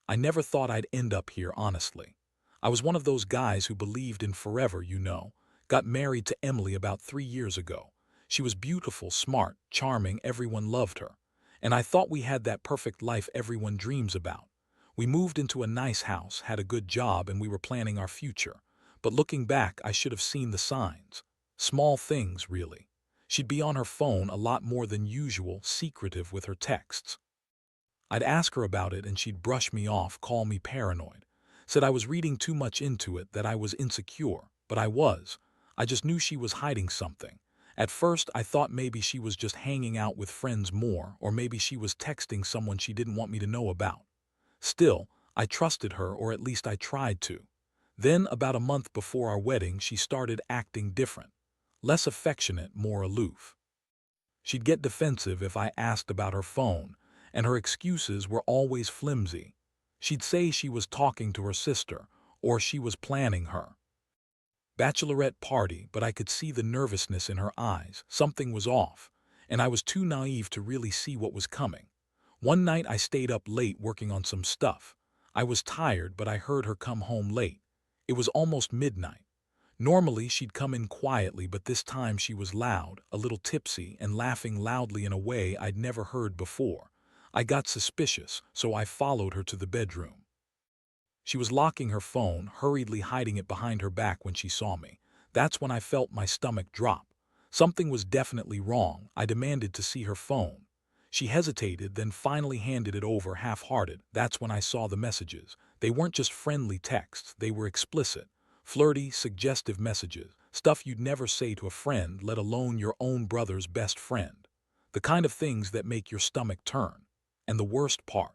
I never thought I'd end up here, honestly. I was one of those guys who believed in forever, you know. Got married to Emily about 3 years ago. She was beautiful, smart, charming, everyone loved her. And I thought we had that perfect life everyone dreams about. We moved into a nice house, had a good job, and we were planning our future. But looking back, I should have seen the signs. Small things, really. She'd be on her phone a lot more than usual, secretive with her texts. I'd ask her about it and she'd brush me off, call me paranoid. Said I was reading too much into it, that I was insecure, but I was. I just knew she was hiding something. At first, I thought maybe she was just hanging out with friends more, or maybe she was texting someone she didn't want me to know about. Still, I trusted her, or at least I tried to. Then, about a month before our wedding, she started acting different. Less affectionate, more aloof. She'd get defensive if I asked about her phone, and her excuses were always flimsy. She'd say she was talking to her sister, or she was planning her bachelorette party, but I could see the nervousness in her eyes. Something was off, and I was too naive to really see what was coming. One night I stayed up late working on some stuff. I was tired, but I heard her come home late. It was almost midnight. Normally she'd come in quietly, but this time she was loud, a little tipsy, and laughing loudly in a way I'd never heard before. I got suspicious, so I followed her to the bedroom. She was locking her phone, hurriedly hiding it behind her back when she saw me. That's when I felt my stomach drop. Something was definitely wrong. I demanded to see her phone. She hesitated, then finally handed it over half-hearted. That's when I saw the messages. They weren't just friendly texts, they were explicit. Flirty, suggestive messages. Stuff you'd never say to a friend, let alone your own brother's best friend. The kind of things that make your stomach turn. And the worst part,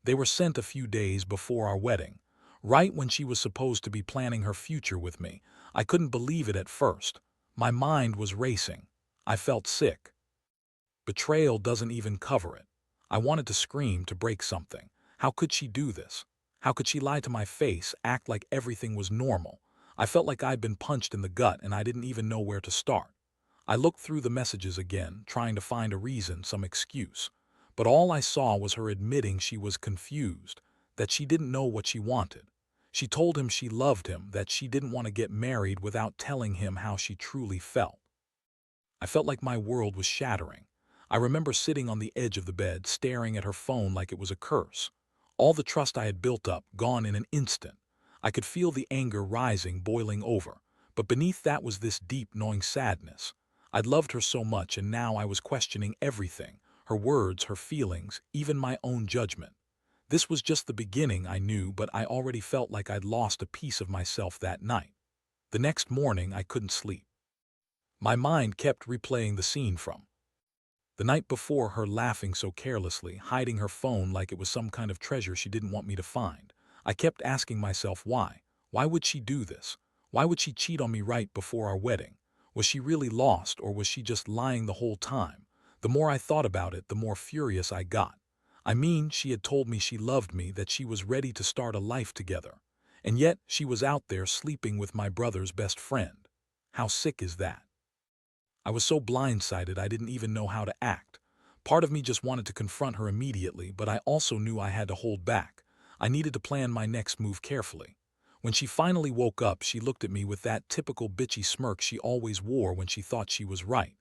they were sent a few days before our wedding, right when she was supposed to be planning her future with me. I couldn't believe it at first. My mind was racing. I felt sick. Betrayal doesn't even cover it. I wanted to scream, to break something. How could she do this? How could she lie to my face, act like everything was normal? I felt like I'd been punched in the gut and I didn't even know where to start. I looked through the messages again, trying to find a reason, some excuse. But all I saw was her admitting she was confused, that she didn't know what she wanted. She told him she loved him, that she didn't want to get married without telling him how she truly felt. I felt like my world was shattering. I remember sitting on the edge of the bed, staring at her phone like it was a curse. All the trust I had built up, gone in an instant. I could feel the anger rising, boiling over. But beneath that was this deep, gnawing sadness. I'd loved her so much, and now I was questioning everything. Her words, her feelings, even my own judgment. This was just the beginning, I knew, but I already felt like I'd lost a piece of myself that night. The next morning, I couldn't sleep. My mind kept replaying the scene from the night before, her laughing so carelessly, hiding her phone like it was some kind of treasure she didn't want me to find. I kept asking myself why. Why would she do this? Why would she cheat on me right before our wedding? Was she really lost, or was she just lying the whole time? The more I thought about it, the more furious I got. I mean, she had told me she loved me, that she was ready to start a life together. And yet, she was out there sleeping with my brother's best friend. How sick is that? I was so blindsided I didn't even know how to act. Part of me just wanted to confront her immediately, but I also knew I had to hold back. I needed to plan my next move carefully. When she finally woke up, she looked at me with that typical bitchy smirk she always wore when she thought she was right.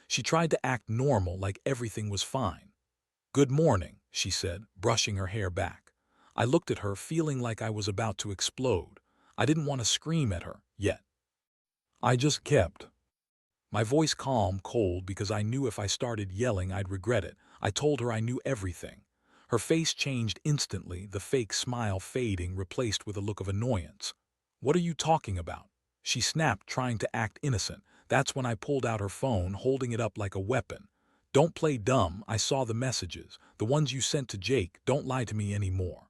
She tried to act normal, like everything was fine. "Good morning," she said, brushing her hair back. I looked at her, feeling like I was about to explode. I didn't want to scream at her, yet. I just kept my voice calm, cold, because I knew if I started yelling I'd regret it. I told her I knew everything. Her face changed instantly, the fake smile fading, replaced with a look of annoyance. "What are you talking about?" she snapped, trying to act innocent. That's when I pulled out her phone, holding it up like a weapon. "Don't play dumb. I saw the messages, the ones you sent to Jake. Don't lie to me anymore."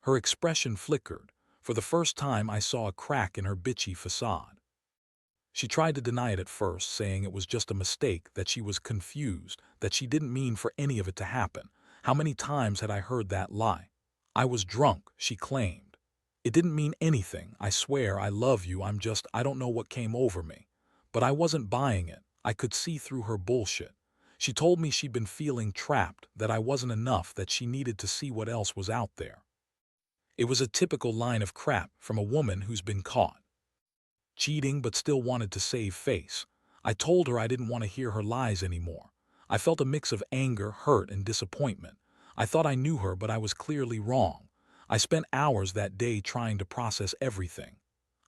Her expression flickered. For the first time, I saw a crack in her bitchy facade. She tried to deny it at first, saying it was just a mistake, that she was confused, that she didn't mean for any of it to happen. How many times had I heard that lie? "I was drunk," she claimed. "It didn't mean anything. I swear I love you. I don't know what came over me." But I wasn't buying it. I could see through her bullshit. She told me she'd been feeling trapped, that I wasn't enough, that she needed to see what else was out there. It was a typical line of crap from a woman who's been caught cheating but still wanted to save face. I told her I didn't want to hear her lies anymore. I felt a mix of anger, hurt, and disappointment. I thought I knew her, but I was clearly wrong. I spent hours that day trying to process everything.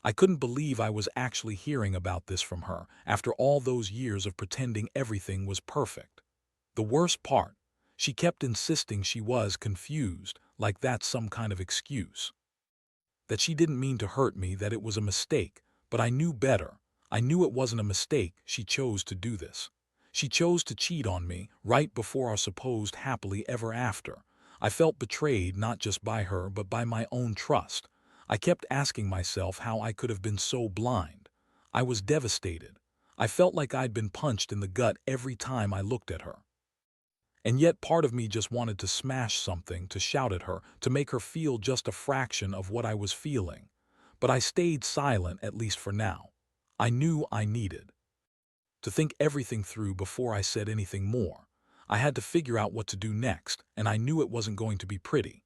I couldn't believe I was actually hearing about this from her after all those years of pretending everything was perfect. The worst part, she kept insisting she was confused, like that's some kind of excuse. That she didn't mean to hurt me, that it was a mistake, but I knew better. I knew it wasn't a mistake. She chose to do this. She chose to cheat on me right before our supposed happily ever after. I felt betrayed not just by her but by my own trust. I kept asking myself how I could have been so blind. I was devastated. I felt like I'd been punched in the gut every time I looked at her. And yet part of me just wanted to smash something, to shout at her, to make her feel just a fraction of what I was feeling. But I stayed silent, at least for now. I knew I needed to think everything through before I said anything more. I had to figure out what to do next, and I knew it wasn't going to be pretty.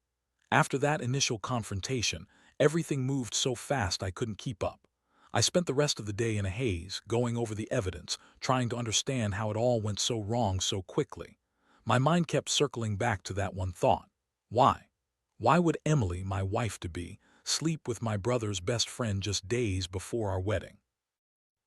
After that initial confrontation, everything moved so fast I couldn't keep up. I spent the rest of the day in a haze, going over the evidence, trying to understand how it all went so wrong so quickly. My mind kept circling back to that one thought. Why? Why would Emily, my wife-to-be, sleep with my brother's best friend just days before our wedding?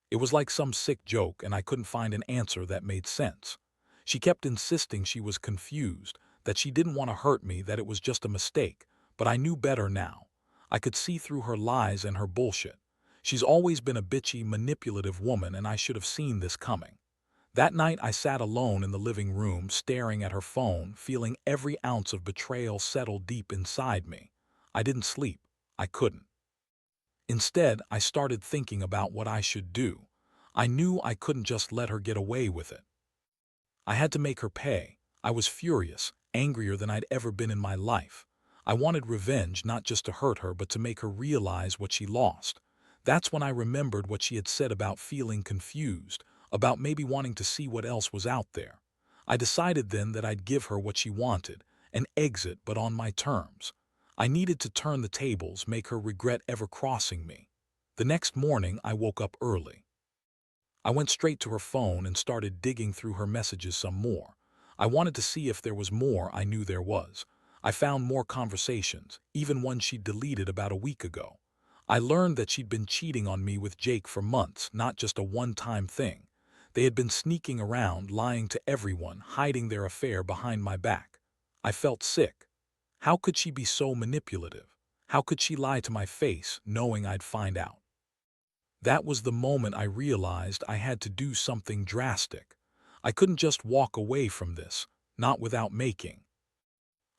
It was like some sick joke, and I couldn't find an answer that made sense. She kept insisting she was confused, that she didn't want to hurt me, that it was just a mistake, but I knew better now. I could see through her lies and her bullshit. She's always been a bitchy, manipulative woman, and I should have seen this coming. That night I sat alone in the living room, staring at her phone, feeling every ounce of betrayal settle deep inside me. I didn't sleep. I couldn't. Instead, I started thinking about what I should do. I knew I couldn't just let her get away with it. I had to make her pay. I was furious, angrier than I'd ever been in my life. I wanted revenge, not just to hurt her, but to make her realize what she lost. That's when I remembered what she had said about feeling confused, about maybe wanting to see what else was out there. I decided then that I'd give her what she wanted, an exit, but on my terms. I needed to turn the tables, make her regret ever crossing me. The next morning, I woke up early. I went straight to her phone and started digging through her messages some more. I wanted to see if there was more. I knew there was. I found more conversations, even one she'd deleted about a week ago. I learned that she'd been cheating on me with Jake for months, not just a one-time thing. They had been sneaking around, lying to everyone, hiding their affair behind my back. I felt sick. How could she be so manipulative? How could she lie to my face, knowing I'd find out? That was the moment I realized I had to do something drastic. I couldn't just walk away from this, not without making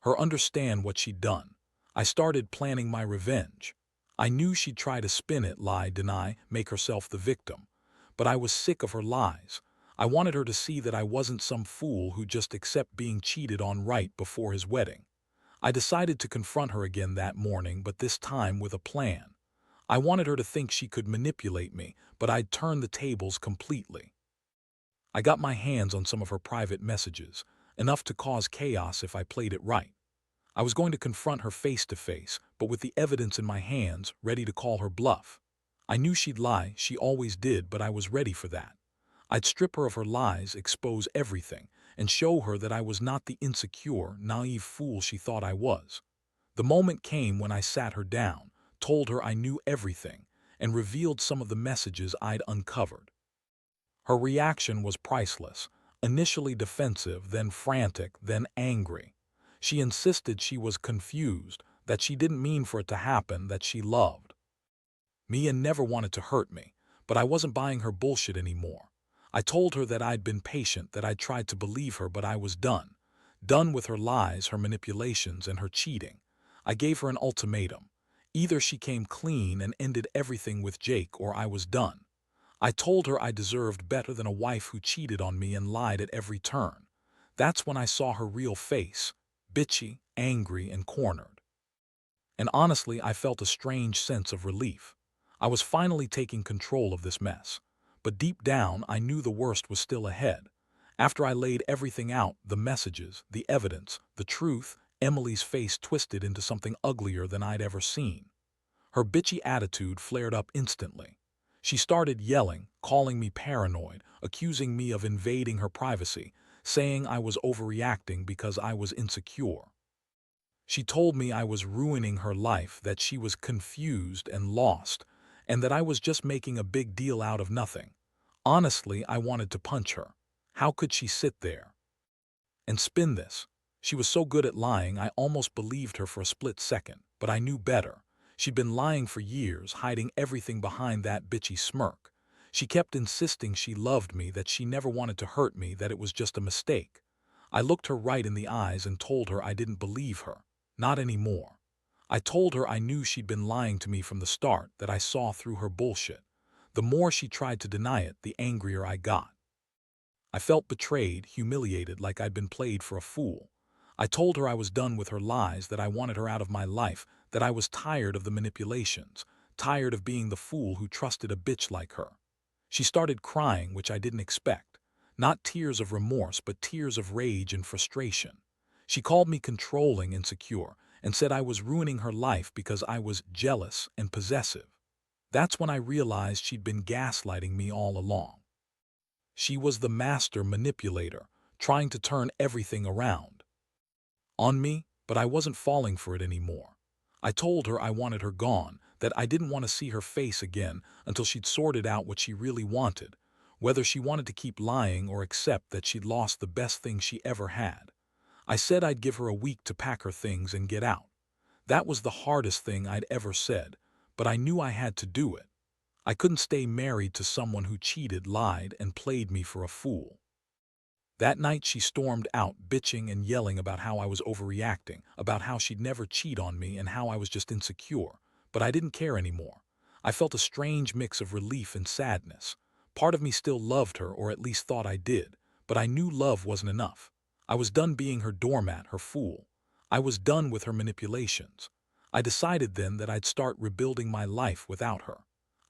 her understand what she'd done. I started planning my revenge. I knew she'd try to spin it, lie, deny, make herself the victim. But I was sick of her lies. I wanted her to see that I wasn't some fool who just accepted being cheated on right before his wedding. I decided to confront her again that morning, but this time with a plan. I wanted her to think she could manipulate me, but I'd turn the tables completely. I got my hands on some of her private messages, enough to cause chaos if I played it right. I was going to confront her face to face, but with the evidence in my hands, ready to call her bluff. I knew she'd lie, she always did, but I was ready for that. I'd strip her of her lies, expose everything, and show her that I was not the insecure, naive fool she thought I was. The moment came when I sat her down, told her I knew everything, and revealed some of the messages I'd uncovered. Her reaction was priceless, initially defensive, then frantic, then angry. She insisted she was confused, that she didn't mean for it to happen, that she loved me and never wanted to hurt me, but I wasn't buying her bullshit anymore. I told her that I'd been patient, that I'd tried to believe her, but I was done. Done with her lies, her manipulations, and her cheating. I gave her an ultimatum. Either she came clean and ended everything with Jake, or I was done. I told her I deserved better than a wife who cheated on me and lied at every turn. That's when I saw her real face, bitchy, angry, and cornered. And honestly, I felt a strange sense of relief. I was finally taking control of this mess. But deep down, I knew the worst was still ahead. After I laid everything out, the messages, the evidence, the truth, Emily's face twisted into something uglier than I'd ever seen. Her bitchy attitude flared up instantly. She started yelling, calling me paranoid, accusing me of invading her privacy, saying I was overreacting because I was insecure. She told me I was ruining her life, that she was confused and lost, and that I was just making a big deal out of nothing. Honestly, I wanted to punch her. How could she sit there and spin this? She was so good at lying, I almost believed her for a split second, but I knew better. She'd been lying for years, hiding everything behind that bitchy smirk. She kept insisting she loved me, that she never wanted to hurt me, that it was just a mistake. I looked her right in the eyes and told her I didn't believe her. Not anymore. I told her I knew she'd been lying to me from the start, that I saw through her bullshit. The more she tried to deny it, the angrier I got. I felt betrayed, humiliated, like I'd been played for a fool. I told her I was done with her lies, that I wanted her out of my life, that I was tired of the manipulations, tired of being the fool who trusted a bitch like her. She started crying, which I didn't expect. Not tears of remorse, but tears of rage and frustration. She called me controlling, insecure, and said I was ruining her life because I was jealous and possessive. That's when I realized she'd been gaslighting me all along. She was the master manipulator, trying to turn everything around on me, but I wasn't falling for it anymore. I told her I wanted her gone, that I didn't want to see her face again until she'd sorted out what she really wanted, whether she wanted to keep lying or accept that she'd lost the best thing she ever had. I said I'd give her a week to pack her things and get out. That was the hardest thing I'd ever said, but I knew I had to do it. I couldn't stay married to someone who cheated, lied, and played me for a fool. That night she stormed out, bitching and yelling about how I was overreacting, about how she'd never cheat on me and how I was just insecure. But I didn't care anymore. I felt a strange mix of relief and sadness. Part of me still loved her, or at least thought I did, but I knew love wasn't enough. I was done being her doormat, her fool. I was done with her manipulations. I decided then that I'd start rebuilding my life without her.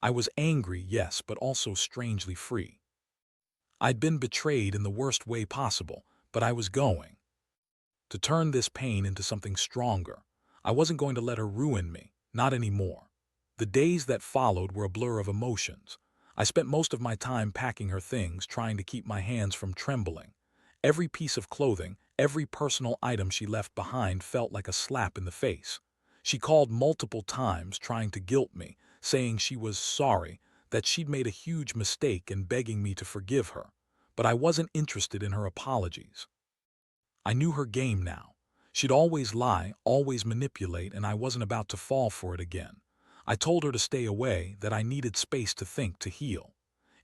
I was angry, yes, but also strangely free. I'd been betrayed in the worst way possible, but I was going to turn this pain into something stronger. I wasn't going to let her ruin me, not anymore. The days that followed were a blur of emotions. I spent most of my time packing her things, trying to keep my hands from trembling. Every piece of clothing, every personal item she left behind felt like a slap in the face. She called multiple times, trying to guilt me, saying she was sorry, that she'd made a huge mistake, and begging me to forgive her. But I wasn't interested in her apologies. I knew her game now. She'd always lie, always manipulate, and I wasn't about to fall for it again. I told her to stay away, that I needed space to think, to heal.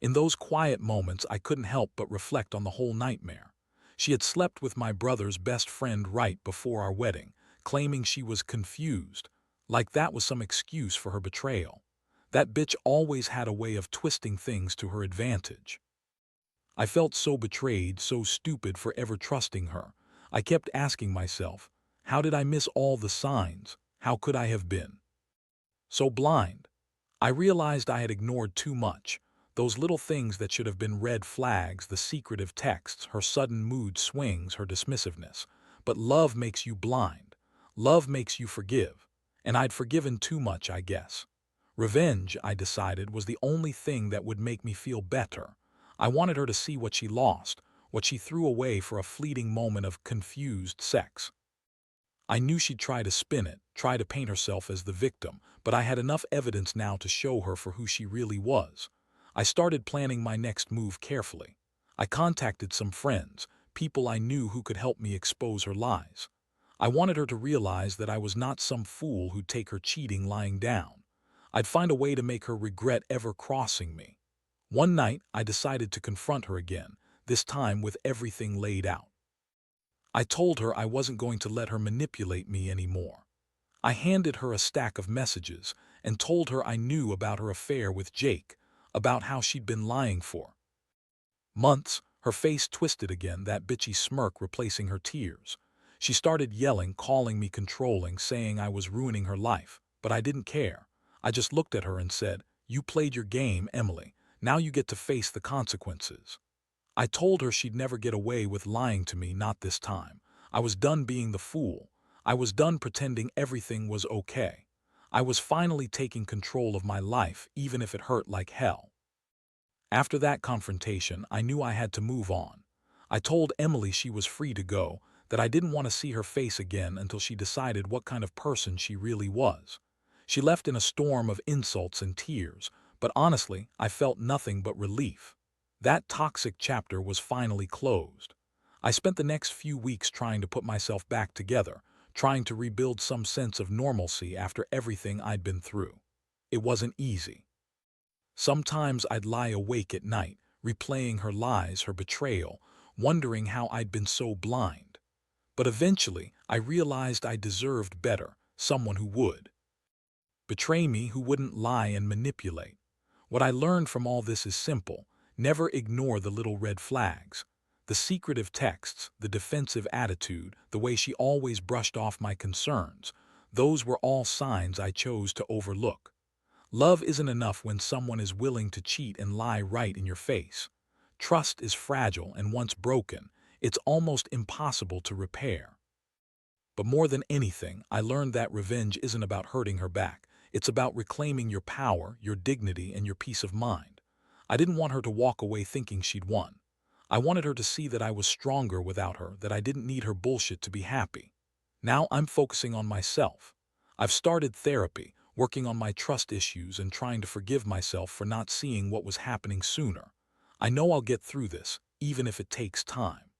In those quiet moments, I couldn't help but reflect on the whole nightmare. She had slept with my brother's best friend right before our wedding, claiming she was confused, like that was some excuse for her betrayal. That bitch always had a way of twisting things to her advantage. I felt so betrayed, so stupid for ever trusting her. I kept asking myself, how did I miss all the signs? How could I have been so blind? I realized I had ignored too much. Those little things that should have been red flags, the secretive texts, her sudden mood swings, her dismissiveness. But love makes you blind. Love makes you forgive. And I'd forgiven too much, I guess. Revenge, I decided, was the only thing that would make me feel better. I wanted her to see what she lost, what she threw away for a fleeting moment of confused sex. I knew she'd try to spin it, try to paint herself as the victim, but I had enough evidence now to show her for who she really was. I started planning my next move carefully. I contacted some friends, people I knew who could help me expose her lies. I wanted her to realize that I was not some fool who'd take her cheating lying down. I'd find a way to make her regret ever crossing me. One night, I decided to confront her again, this time with everything laid out. I told her I wasn't going to let her manipulate me anymore. I handed her a stack of messages and told her I knew about her affair with Jake, about how she'd been lying for months. Her face twisted again, that bitchy smirk replacing her tears. She started yelling, calling me controlling, saying I was ruining her life, but I didn't care. I just looked at her and said, "You played your game, Emily. Now you get to face the consequences." I told her she'd never get away with lying to me, not this time. I was done being the fool. I was done pretending everything was okay. I was finally taking control of my life, even if it hurt like hell. After that confrontation, I knew I had to move on. I told Emily she was free to go, that I didn't want to see her face again until she decided what kind of person she really was. She left in a storm of insults and tears, but honestly, I felt nothing but relief. That toxic chapter was finally closed. I spent the next few weeks trying to put myself back together, trying to rebuild some sense of normalcy after everything I'd been through. It wasn't easy. Sometimes I'd lie awake at night, replaying her lies, her betrayal, wondering how I'd been so blind. But eventually, I realized I deserved better, someone who would betray me, who wouldn't lie and manipulate. What I learned from all this is simple: never ignore the little red flags. The secretive texts, the defensive attitude, the way she always brushed off my concerns, those were all signs I chose to overlook. Love isn't enough when someone is willing to cheat and lie right in your face. Trust is fragile, and once broken, it's almost impossible to repair. But more than anything, I learned that revenge isn't about hurting her back. It's about reclaiming your power, your dignity, and your peace of mind. I didn't want her to walk away thinking she'd won. I wanted her to see that I was stronger without her, that I didn't need her bullshit to be happy. Now I'm focusing on myself. I've started therapy, working on my trust issues and trying to forgive myself for not seeing what was happening sooner. I know I'll get through this, even if it takes time.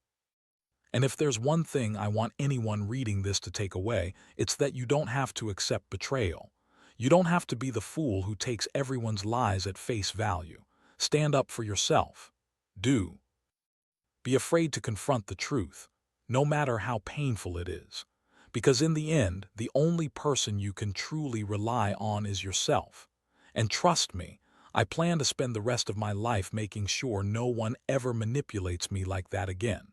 And if there's one thing I want anyone reading this to take away, it's that you don't have to accept betrayal. You don't have to be the fool who takes everyone's lies at face value. Stand up for yourself. Do. Be afraid to confront the truth, no matter how painful it is. Because in the end, the only person you can truly rely on is yourself. And trust me, I plan to spend the rest of my life making sure no one ever manipulates me like that again.